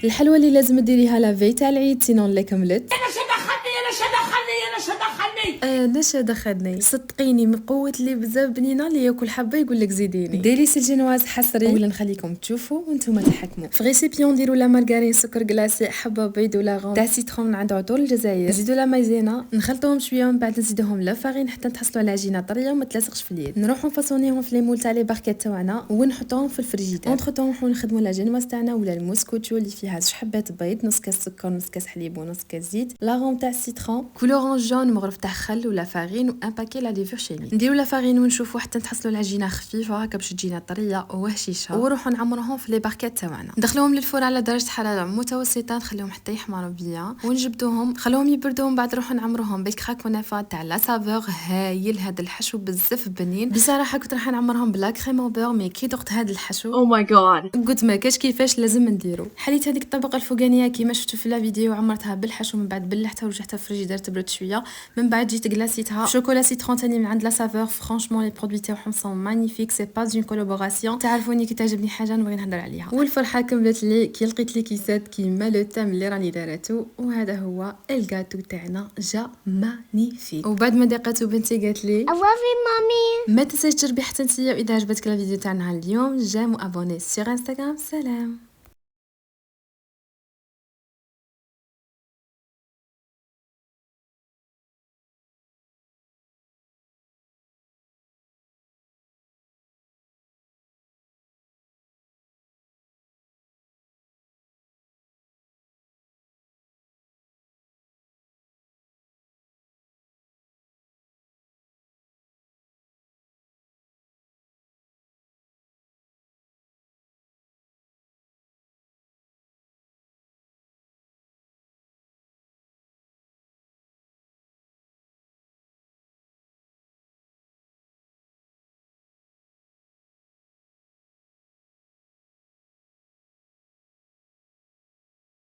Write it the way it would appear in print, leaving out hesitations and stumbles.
الحلوه اللي لازم ديريها لافي تاع العيد سينون لا كملت. نشا دخلني صدقيني من قوه اللي بزاف بنينه اللي ياكل حبه يقول لك زيديني. ديليس الجنواز حصري ولا نخليكم تشوفوا وانتم تحكموا. في ريسيبيون نديروا لا مارغرين سكر كلاصي حبه بيض ولا غون تاع سيترون من عند عطور الجزائر. نزيدوا لا مايزينا نخلطوهم شويه ومن بعد نزيدوهم لا فارين حتى نحصلوا على عجينه طريه وما تلاصقش في اليد. نروحوا نفاصونيهم في لي مول تاع لي باركيت تاعنا ونحطوهم في الفريجيدير. اونتر طون نروحوا نخدموا لا جنواز تاعنا ولا الموسكوتشو اللي فيها 6 حبات بيض، نص كاس سكر، نص كاس حليب ونص كاس زيت، لا غون تاع السيترون، كولورون جون مغرف تاع خل ولا فارين وان باكي لا ليفور شيمي. نديروا لا فارين ونشوفوا حتى تحصلوا العجينه خفيفه هكا باش تجينا طريه وهشيشه، ونروحوا نعمروهم في لي باركيت تاعنا. ندخلوهم للفور على درجه حراره متوسطه، نخليهم حتى يحمروا بيان ونجبدوهم، نخلوهم يبردوا، من بعد نروحوا نعمروهم بالكراك ونافا تاع لا سافور. هايل هذا الحشو بزاف بنين بصراحه. كنت راح نعمرهم بلا كريم او بور، مي كي دقت هذا الحشو او ماي جاد قلت ما كاش كيفاش لازم نديرو. حليت هذيك الطبقه الفوقانيه كيما شفتوا في لا فيديو، عمرتها بالحشو، من بعد بلحتها ورجعتها في الفريجيدير تبرد شويه، من بعد جيت كلاسيتها شوكولا سيترون تاني من عند لا سافور. فرانشمون لي برودوي تاعهم سون مانيفيك، سي با اون كولابوراسيون. تعرفوني كي تعجبني حاجه نبغي نهضر عليها، والفرحه كملت لي كي لقيت لي كيسات كيما لو تام اللي راني داراتو. وهذا هو الغاتو تاعنا جا مانيفيك. وبعد ما دقاتو بنتي قالت لي I love you mommy. ما تنساش تجربي حتى انتيا. واذا عجبتك لا فيديو تاعنا اليوم جيم وابوني سور انستغرام. سلام.